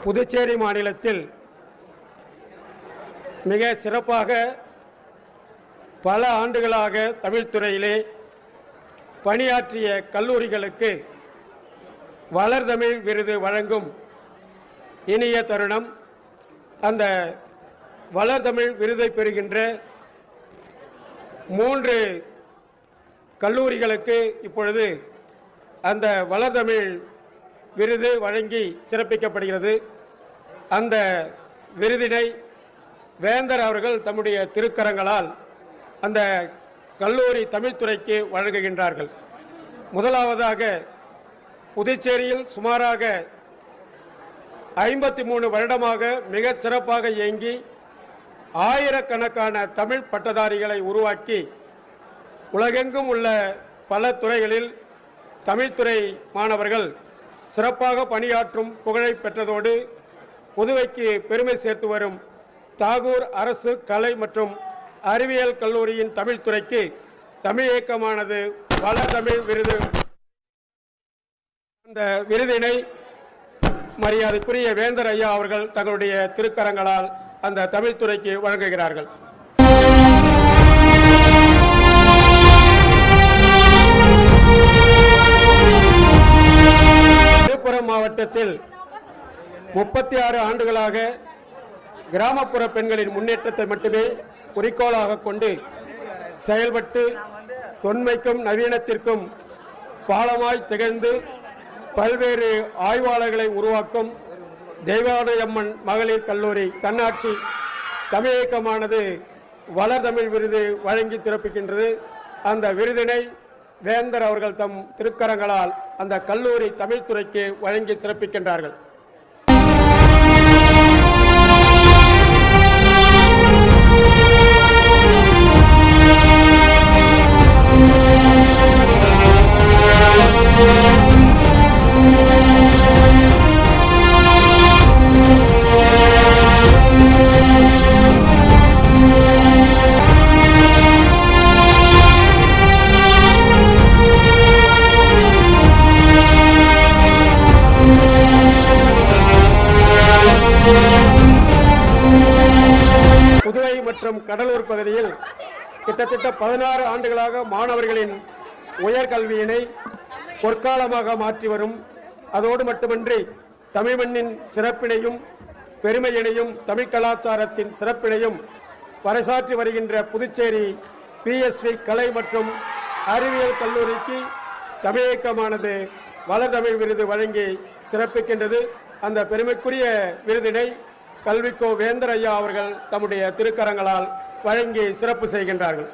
புதுச்சேரி மாநிலத்தில் மிக சிறப்பாக பல ஆண்டுகளாக தமிழ்துறையிலே பணியாற்றிய கல்லூரிகளுக்கு வளர்தமிழ் விருது வழங்கும் இனிய தருணம். அந்த வளர்தமிழ் விருதை பெறுகின்ற 3 கல்லூரிகளுக்கு இப்பொழுது அந்த வளர்தமிழ் விருது வழங்கி சிறப்பிக்கப்படுகிறது. அந்த விருதினை வேந்தர் அவர்கள் தம்முடைய திருக்கரங்களால் அந்த கல்லூரி தமிழ்துறைக்கு வழங்குகின்றார்கள். முதலாவதாக புதுச்சேரியில் சுமாராக 53 வருடமாக மிகச் சிறப்பாக இயங்கி ஆயிரக்கணக்கான தமிழ் பட்டதாரிகளை உருவாக்கி உலகெங்கும் உள்ள பல துறைகளில் தமிழ்துறை மாணவர்கள் சிறப்பாக பணியாற்றும் புகழை பெற்றதோடு புதுவைக்கு பெருமை சேர்த்து வரும் தாகூர் அரசு கலை மற்றும் அறிவியல் கல்லூரியின் தமிழ்துறைக்கு தமிழ் இயக்கமானது வளர்தமிழ் விருது. அந்த விருதினை மரியாதைக்குரிய வேந்தர் ஐயா அவர்கள் தங்களுடைய திருக்கரங்களால் அந்த தமிழ்துறைக்கு வழங்குகிறார்கள். விழுப்புரம் மாவட்டத்தில் 36 ஆண்டுகளாக கிராமப்புற பெண்களின் முன்னேற்றத்தை மட்டுமே குறிக்கோளாக கொண்டு செயல்பட்டு தொன்மைக்கும் நவீனத்திற்கும் பாலமாய் திகழ்ந்து பல்வேறு ஆய்வாளர்களை உருவாக்கும் தெய்வானையம்மன் மகளிர் கல்லூரி தன்னாட்சி தமிழ் இயக்கமானது வளர்தமிழ் விருது வழங்கி சிறப்பிக்கின்றது. அந்த விருதினை வேந்தர் அவர்கள் தம் திருக்கரங்களால் அந்த கல்லூரி தமிழ்துறைக்கு வழங்கி சிறப்பிக்கின்றார்கள். புதுவை மற்றும் கடலூர் பகுதியில் கிட்டத்தட்ட 16 ஆண்டுகளாக மாணவர்களின் உயர்கல்வியினை பொற்காலமாக மாற்றி வரும். அதோடு மட்டுமன்றி தமிழ் மண்ணின் சிறப்பினையும் பெருமையினையும் தமிழ் கலாச்சாரத்தின் சிறப்பினையும் பறைசாற்றி வருகின்ற புதுச்சேரி PSV கலை மற்றும் அறிவியல் கல்லூரிக்கு தமிழ் இயக்கமானது வளர்தமிழ் விருது வழங்கி சிறப்பிக்கின்றது. அந்த பெருமைக்குரிய விருதினை கல்விக்கோ வேந்தர் ஐயா அவர்கள் தம்முடைய திருக்கரங்களால் வழங்கி சிறப்பு செய்கின்றார்கள்.